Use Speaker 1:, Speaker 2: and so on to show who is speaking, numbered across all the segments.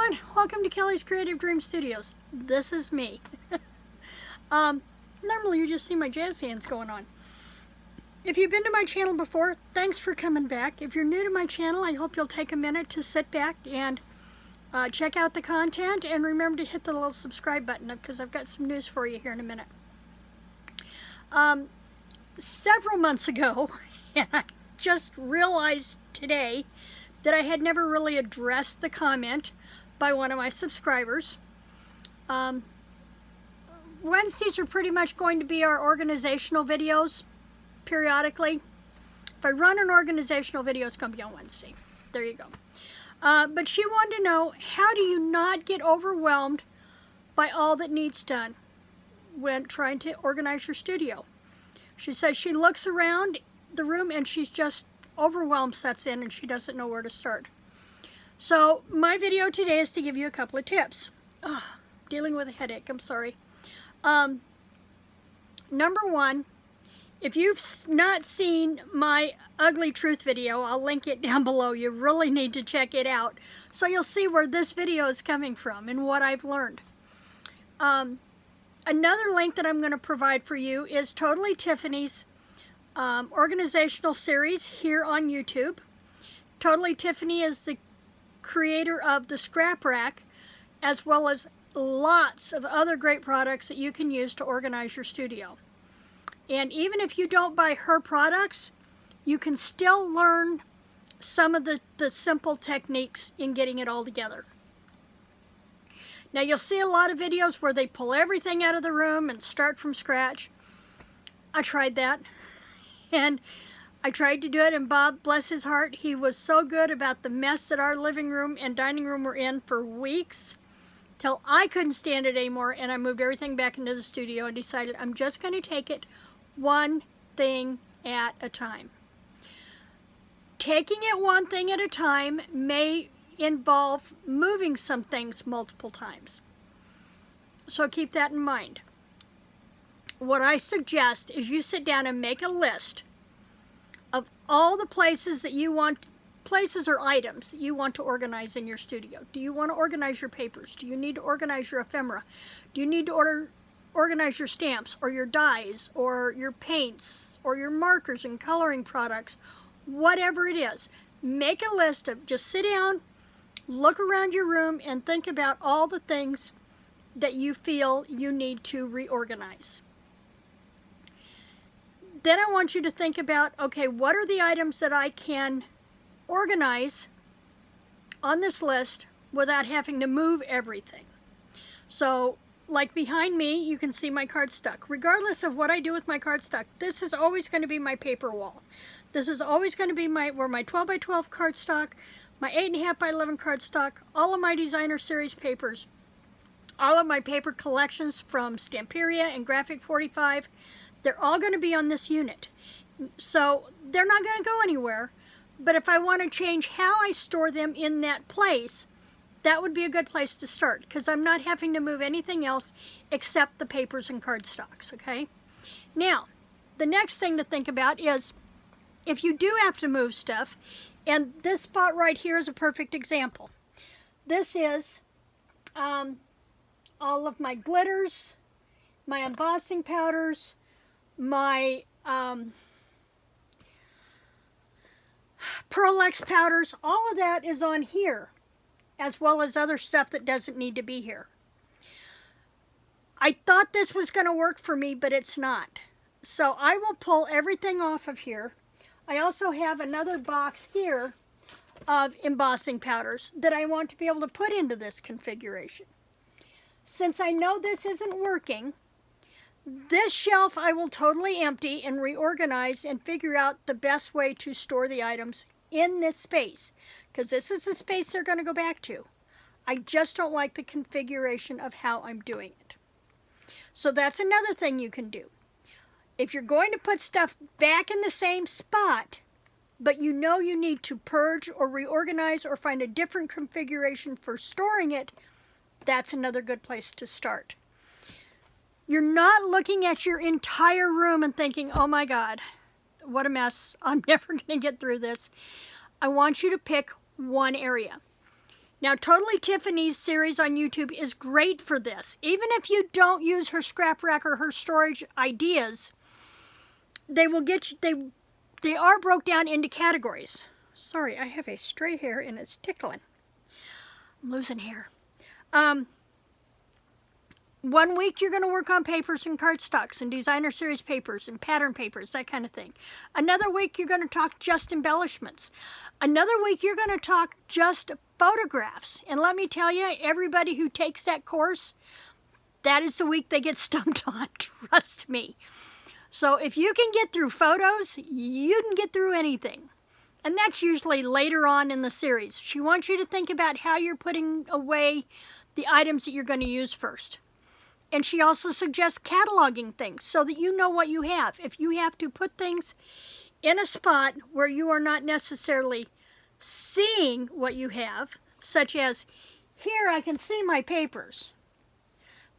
Speaker 1: everyone, welcome to Kelly's Creative Dream Studios. This is me. Normally you just see my jazz hands going on. If you've been to my channel before, thanks for coming back. If you're new to my channel, I hope you'll take a minute to sit back and check out the content, and remember to hit the little subscribe button because I've got some news for you here in a minute. Several months ago, and I just realized today that I had never really addressed the comment by one of my subscribers. Wednesdays are pretty much going to be our organizational videos periodically. If I run an organizational video, it's going to be on Wednesday. There you go. But she wanted to know, how do you not get overwhelmed by all that needs done when trying to organize your studio? She says she looks around the room and she's just overwhelmed sets in and she doesn't know where to start. So my video today is to give you a couple of tips. Dealing with a headache, I'm sorry. Number one, if you've not seen my Ugly Truth video, I'll link it down below. You really need to check it out so you'll see where this video is coming from and what I've learned. Another link that I'm going to provide for you is Totally Tiffany's organizational series here on YouTube. Totally Tiffany is the creator of the Scrap Rack, as well as lots of other great products that you can use to organize your studio. And even if you don't buy her products, you can still learn some of the simple techniques in getting it all together. Now you'll see a lot of videos where they pull everything out of the room and start from scratch. I tried that. And I tried to do it, and Bob, bless his heart, he was so good about the mess that our living room and dining room were in for weeks, till I couldn't stand it anymore, and I moved everything back into the studio and decided I'm just going to take it one thing at a time. Taking it one thing at a time may involve moving some things multiple times. So keep that in mind. What I suggest is you sit down and make a list of all the places that you want, places or items that you want to organize in your studio. Do you want to organize your papers? Do you need to organize your ephemera? Do you need to organize your stamps or your dyes or your paints or your markers and coloring products? Whatever it is, make a list of, just sit down, look around your room and think about all the things that you feel you need to reorganize. Then I want you to think about, okay, what are the items that I can organize on this list without having to move everything? So, like behind me, you can see my cardstock. Regardless of what I do with my cardstock, this is always going to be my paper wall. This is always going to be where my 12 by 12 cardstock, my 8.5 by 11 cardstock, all of my designer series papers, all of my paper collections from Stamperia and Graphic 45, they're all going to be on this unit. So they're not going to go anywhere, but if I want to change how I store them in that place, that would be a good place to start, because I'm not having to move anything else except the papers and cardstocks, okay? Now, the next thing to think about is, if you do have to move stuff, and this spot right here is a perfect example. This is all of my glitters, my embossing powders, my Pearl-X powders, all of that is on here, as well as other stuff that doesn't need to be here. I thought this was going to work for me, but it's not. So I will pull everything off of here. I also have another box here of embossing powders that I want to be able to put into this configuration. Since I know this isn't working, this shelf I will totally empty and reorganize and figure out the best way to store the items in this space, because this is the space they're going to go back to. I just don't like the configuration of how I'm doing it. So that's another thing you can do. If you're going to put stuff back in the same spot, but you know you need to purge or reorganize or find a different configuration for storing it, that's another good place to start. You're not looking at your entire room and thinking, oh my God, what a mess. I'm never going to get through this. I want you to pick one area. Now, Totally Tiffany's series on YouTube is great for this. Even if you don't use her scrap rack or her storage ideas, they will get you, they are broke down into categories. Sorry, I have a stray hair and it's tickling. I'm losing hair. 1 week you're going to work on papers and cardstocks and designer series papers and pattern papers, that kind of thing. Another week you're going to talk just embellishments. Another week you're going to talk just photographs. And let me tell you, everybody who takes that course, that is the week they get stumped on, trust me. So if you can get through photos, you can get through anything. And that's usually later on in the series. She wants you to think about how you're putting away the items that you're going to use first. And she also suggests cataloging things so that you know what you have. If you have to put things in a spot where you are not necessarily seeing what you have, such as here I can see my papers,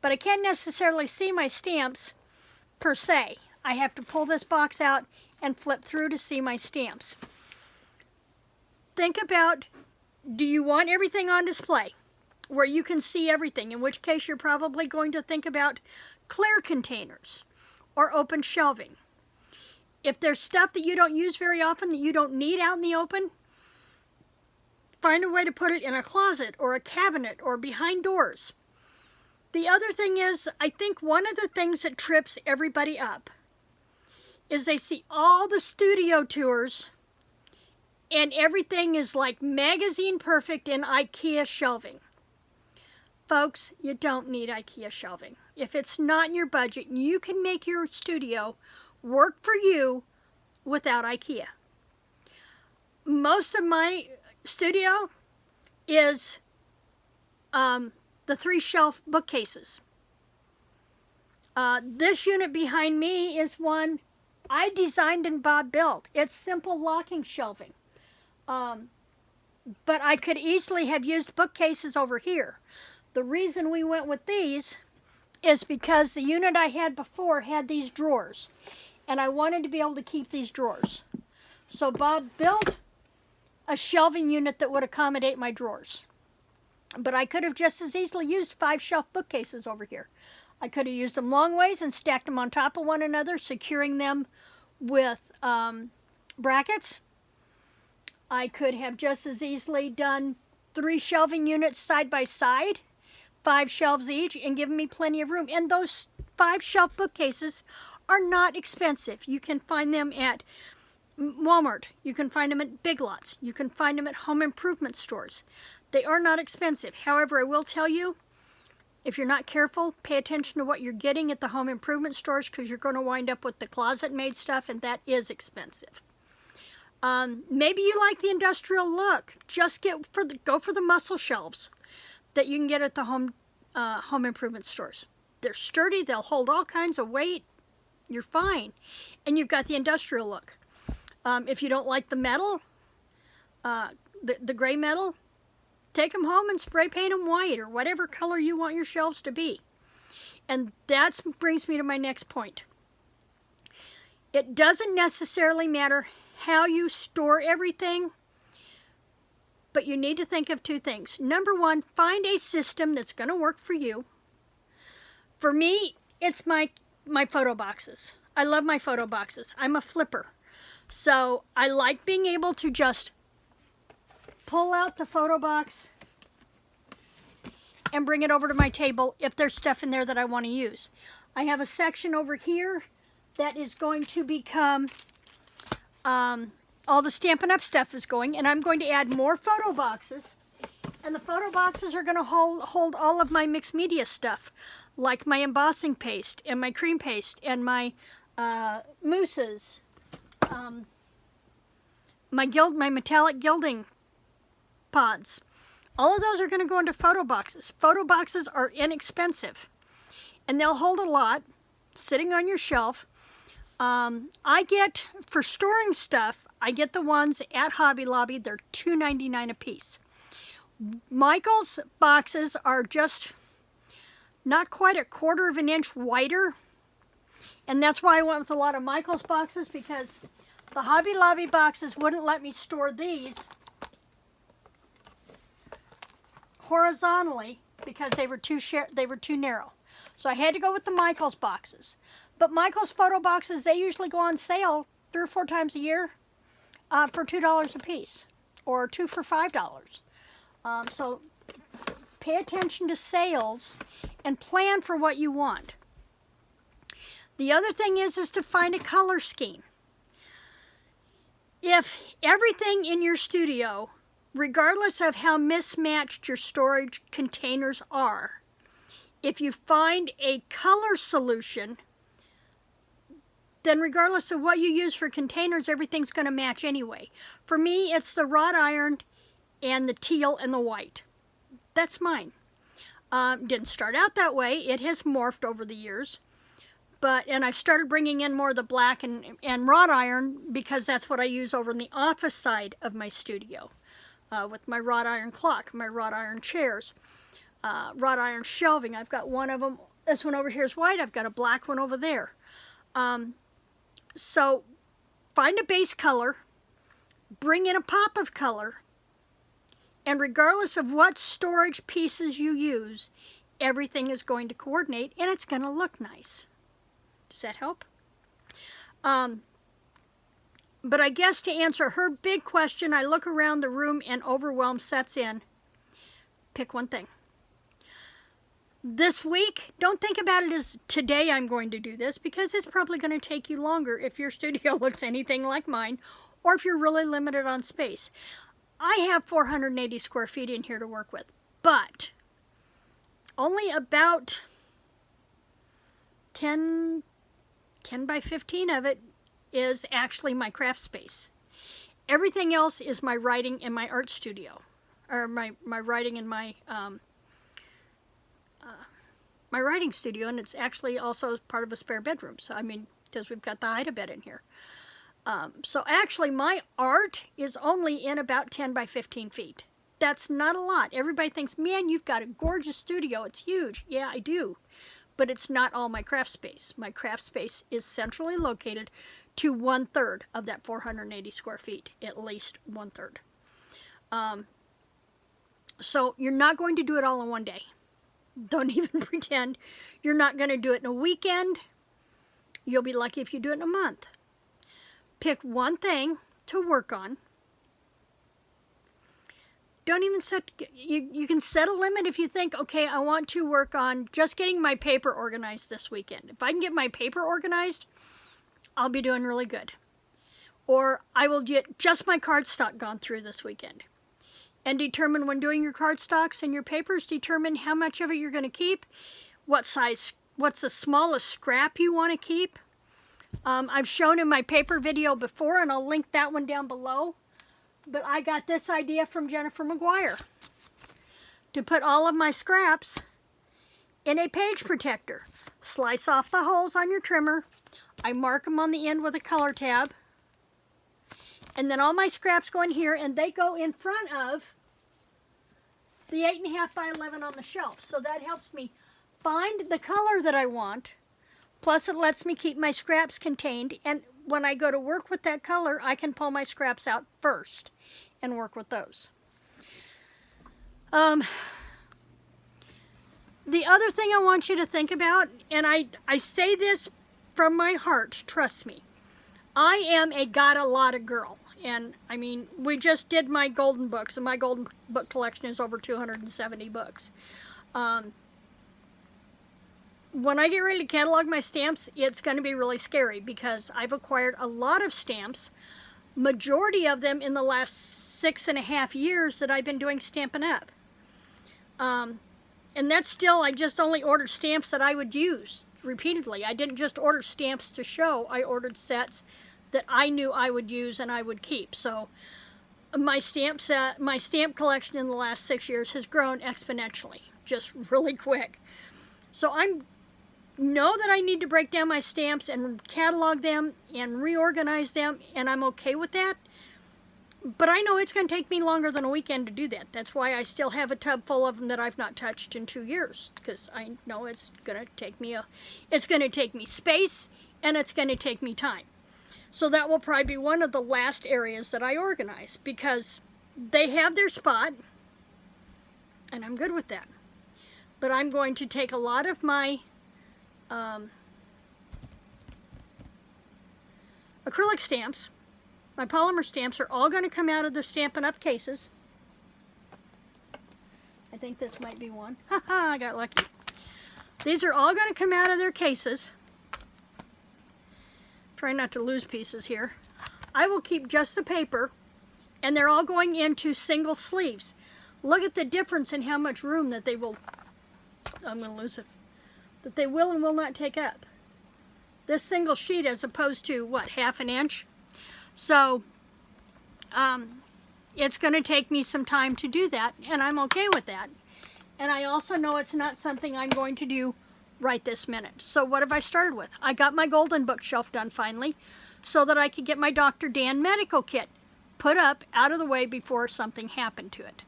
Speaker 1: but I can't necessarily see my stamps per se. I have to pull this box out and flip through to see my stamps. Think about, do you want everything on display where you can see everything, in which case you're probably going to think about clear containers or open shelving. If there's stuff that you don't use very often that you don't need out in the open, find a way to put it in a closet or a cabinet or behind doors. The other thing is, I think one of the things that trips everybody up is they see all the studio tours and everything is like magazine perfect in IKEA shelving. Folks, you don't need IKEA shelving. If it's not in your budget, you can make your studio work for you without IKEA. Most of my studio is the 3-shelf bookcases. This unit behind me is one I designed and Bob built. It's simple locking shelving. But I could easily have used bookcases over here. The reason we went with these is because the unit I had before had these drawers, and I wanted to be able to keep these drawers. So Bob built a shelving unit that would accommodate my drawers. But I could have just as easily used 5-shelf bookcases over here. I could have used them long ways and stacked them on top of one another, securing them with brackets. I could have just as easily done 3 shelving units side by side, 5 shelves each, and given me plenty of room. And those 5-shelf bookcases are not expensive. You can find them at Walmart. You can find them at Big Lots. You can find them at home improvement stores. They are not expensive. However, I will tell you, if you're not careful, pay attention to what you're getting at the home improvement stores, because you're going to wind up with the closet-made stuff, and that is expensive. Maybe you like the industrial look. Just go for the muscle shelves that you can get at the home improvement stores. They're sturdy. They'll hold all kinds of weight. You're fine. And you've got the industrial look. If you don't like the metal, the gray metal, take them home and spray paint them white or whatever color you want your shelves to be. And that brings me to my next point. It doesn't necessarily matter how you store everything, but you need to think of 2 things. Number 1, find a system that's going to work for you. For me, it's my photo boxes. I love my photo boxes. I'm a flipper. So I like being able to just pull out the photo box and bring it over to my table if there's stuff in there that I want to use. I have a section over here that is going to become all the Stampin' Up! Stuff is going, and I'm going to add more photo boxes. And the photo boxes are going to hold all of my mixed media stuff, like my embossing paste and my cream paste and my mousses, my metallic gilding pods. All of those are going to go into photo boxes. Photo boxes are inexpensive, and they'll hold a lot sitting on your shelf. I get, for storing stuff, I get the ones at Hobby Lobby. They're $2.99 a piece. Michael's boxes are just not quite a 1/4 of an inch wider, and that's why I went with a lot of Michael's boxes, because the Hobby Lobby boxes wouldn't let me store these horizontally because they were too narrow. So I had to go with the Michaels boxes. But Michaels photo boxes, they usually go on sale 3 or 4 times a year for $2 a piece, or 2 for $5. So pay attention to sales and plan for what you want. The other thing is to find a color scheme. If everything in your studio, regardless of how mismatched your storage containers are, if you find a color solution, then regardless of what you use for containers, everything's going to match anyway. For me, it's the wrought iron and the teal and the white. That's mine. Didn't start out that way. It has morphed over the years. And I've started bringing in more of the black and wrought iron because that's what I use over in the office side of my studio. With my wrought iron clock, my wrought iron chairs, wrought iron shelving. I've got one of them. This one over here is white. I've got a black one over there. So find a base color, bring in a pop of color, and regardless of what storage pieces you use, everything is going to coordinate and it's going to look nice. Does that help? But I guess to answer her big question, I look around the room and overwhelm sets in. Pick one thing. This week, don't think about it as today I'm going to do this, because it's probably going to take you longer if your studio looks anything like mine, or if you're really limited on space. I have 480 square feet in here to work with, but only about 10 by 15 of it is actually my craft space. Everything else is my writing and my art studio, or my writing and my writing studio, and it's actually also part of a spare bedroom. So I mean, because we've got the hide-a-bed in here. So actually, my art is only in about 10 by 15 feet. That's not a lot. Everybody thinks, man, you've got a gorgeous studio. It's huge. Yeah, I do. But it's not all my craft space. My craft space is centrally located to 1/3 of that 480 square feet, at least 1/3. So you're not going to do it all in one day. Don't even pretend you're not going to do it in a weekend. You'll be lucky if you do it in a month. Pick one thing to work on. Don't even set, you can set a limit if you think, okay, I want to work on just getting my paper organized this weekend. If I can get my paper organized, I'll be doing really good. Or I will get just my cardstock gone through this weekend. And determine, when doing your cardstocks and your papers, determine how much of it you're going to keep, what's the smallest scrap you want to keep. I've shown in my paper video before, and I'll link that one down below. But I got this idea from Jennifer McGuire to put all of my scraps in a page protector. Slice off the holes on your trimmer. I mark them on the end with a color tab. And then all my scraps go in here, and they go in front of the 8.5 by 11 on the shelf. So that helps me find the color that I want. Plus it lets me keep my scraps contained, and when I go to work with that color, I can pull my scraps out first and work with those. The other thing I want you to think about, and I say this from my heart, trust me, I am a got-a-lotta girl. And I mean, we just did my golden books, and my golden book collection is over 270 books. When I get ready to catalog my stamps, it's going to be really scary because I've acquired a lot of stamps, majority of them in the last 6.5 years that I've been doing Stampin' Up. And that's still, I just only ordered stamps that I would use repeatedly. I didn't just order stamps to show, I ordered sets that I knew I would use and I would keep. So my stamp collection in the last 6 years has grown exponentially, just really quick. So I know that I need to break down my stamps and catalog them and reorganize them, and I'm okay with that. But I know it's going to take me longer than a weekend to do that. That's why I still have a tub full of them that I've not touched in 2 years, because I know it's going to take me space, and it's going to take me time. So that will probably be one of the last areas that I organize, because they have their spot. and I'm good with that. But I'm going to take a lot of my acrylic stamps. My polymer stamps are all going to come out of the Stampin' Up! Cases. I think this might be one. Haha, I got lucky. These are all going to come out of their cases. Try not to lose pieces here. I will keep just the paper, and they're all going into single sleeves. Look at the difference in how much room that they will, I'm going to lose it, that they will and will not take up. This single sheet as opposed to, what, half an inch? So, it's going to take me some time to do that, and I'm okay with that. And I also know it's not something I'm going to do right this minute. So what have I started with? I got my golden bookshelf done finally, so that I could get my Dr. Dan medical kit put up out of the way before something happened to it.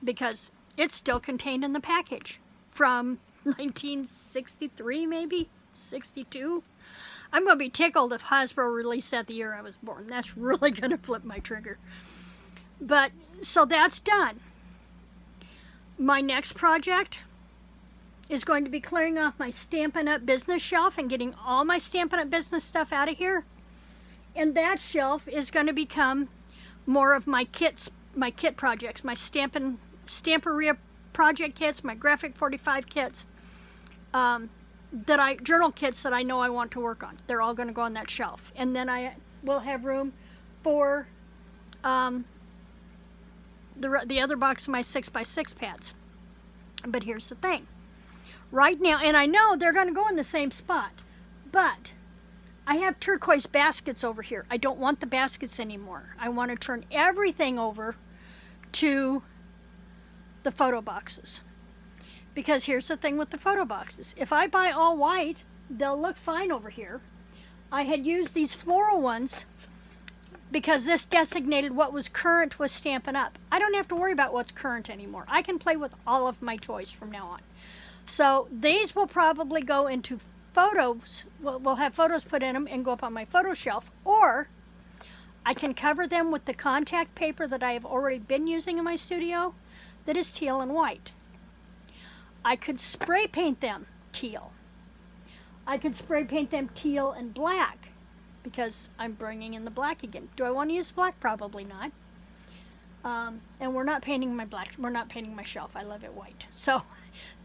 Speaker 1: Because it's still contained in the package from 1963, maybe 62. I'm going to be tickled if Hasbro released that the year I was born. That's really going to flip my trigger. But, so that's done. My next project is going to be clearing off my Stampin' Up! Business shelf and getting all my Stampin' Up! Business stuff out of here. And that shelf is going to become more of my kit projects, my Stamperia project kits, my Graphic 45 kits, journal kits that I know I want to work on. They're all going to go on that shelf. And then I will have room for the other box of my 6x6 pads. But here's the thing. Right now, and I know they're going to go in the same spot, but I have turquoise baskets over here. I don't want the baskets anymore. I want to turn everything over to the photo boxes. Because here's the thing with the photo boxes. If I buy all white, they'll look fine over here. I had used these floral ones because this designated what was current with Stampin' Up! I don't have to worry about what's current anymore. I can play with all of my toys from now on. So these will probably go into photos. We'll have photos put in them and go up on my photo shelf. Or I can cover them with the contact paper that I have already been using in my studio that is teal and white. I could spray paint them teal. I could spray paint them teal and black because I'm bringing in the black again. Do I want to use black? Probably not. And we're not painting my black. We're not painting my shelf. I love it white. So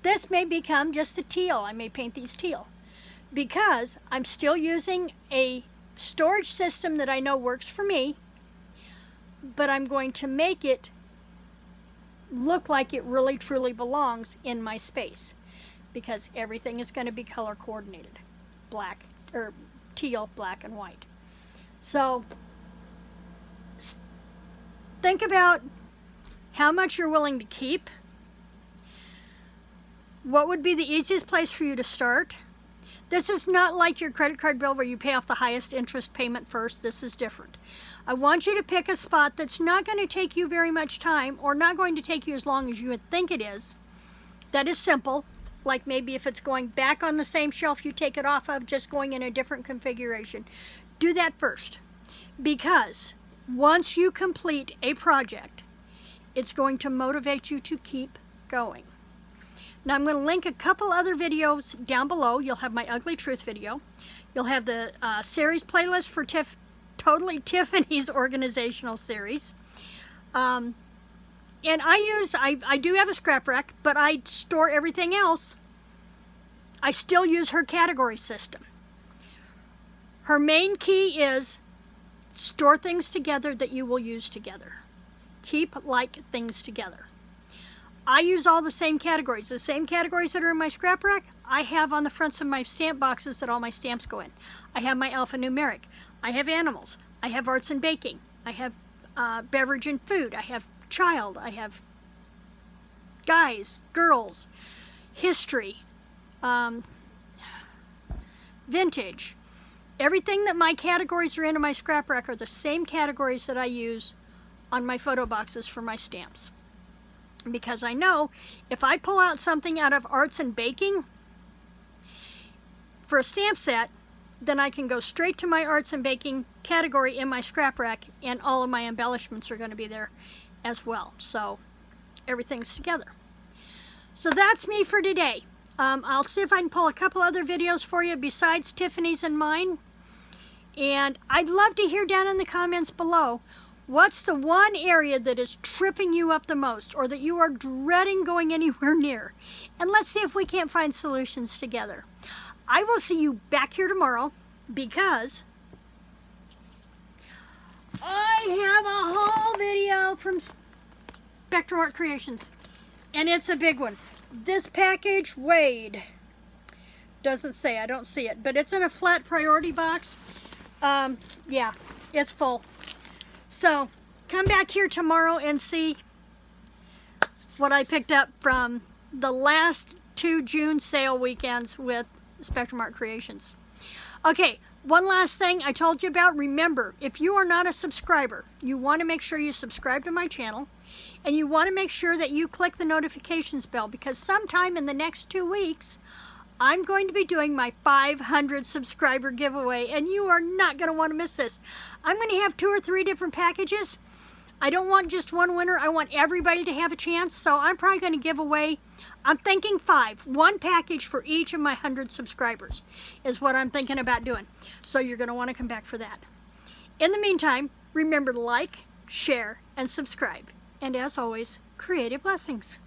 Speaker 1: this may become just a teal. I may paint these teal because I'm still using a storage system that I know works for me, but I'm going to make it look like it really truly belongs in my space because everything is going to be color coordinated. Black, or teal, black, and white. So think about how much you're willing to keep. What would be the easiest place for you to start? This is not like your credit card bill where you pay off the highest interest payment first. This is different. I want you to pick a spot that's not going to take you very much time or not going to take you as long as you would think it is. That is simple. Like maybe if it's going back on the same shelf you take it off of, just going in a different configuration. Do that first. Because once you complete a project, it's going to motivate you to keep going. Now I'm going to link a couple other videos down below. You'll have my Ugly Truth video. You'll have the series playlist for totally Tiffany's organizational series. And I do have a scrap rack, but I store everything else. I still use her category system. Her main key is store things together that you will use together. Keep like things together. I use all the same categories. The same categories that are in my scrap rack, I have on the fronts of my stamp boxes that all my stamps go in. I have my alphanumeric. I have animals. I have arts and baking. I have beverage and food. I have child. I have guys, girls, history, vintage. Everything that my categories are in my scrap rack are the same categories that I use on my photo boxes for my stamps. Because I know if I pull out something out of arts and baking for a stamp set, then I can go straight to my arts and baking category in my scrap rack and all of my embellishments are going to be there as well. So everything's together. So that's me for today. I'll see if I can pull a couple other videos for you besides Tiffany's and mine. And I'd love to hear down in the comments below, what's the one area that is tripping you up the most, or that you are dreading going anywhere near? And let's see if we can't find solutions together. I will see you back here tomorrow, because I have a whole video from Spectrum Art Creations, and it's a big one. This package weighed, doesn't say, I don't see it, but it's in a flat priority box. Yeah, it's full. So come back here tomorrow and see what I picked up from the last 2 June sale weekends with Spectrum Art Creations. Okay, one last thing I told you about. Remember, if you are not a subscriber, you want to make sure you subscribe to my channel, and you want to make sure that you click the notifications bell, because sometime in the next 2 weeks, I'm going to be doing my 500 subscriber giveaway, and you are not going to want to miss this. I'm going to have 2 or 3 different packages. I don't want just one winner. I want everybody to have a chance, so I'm probably going to give away, I'm thinking 5. 1 package for each of my 100 subscribers is what I'm thinking about doing. So you're going to want to come back for that. In the meantime, remember to like, share, and subscribe. And as always, creative blessings.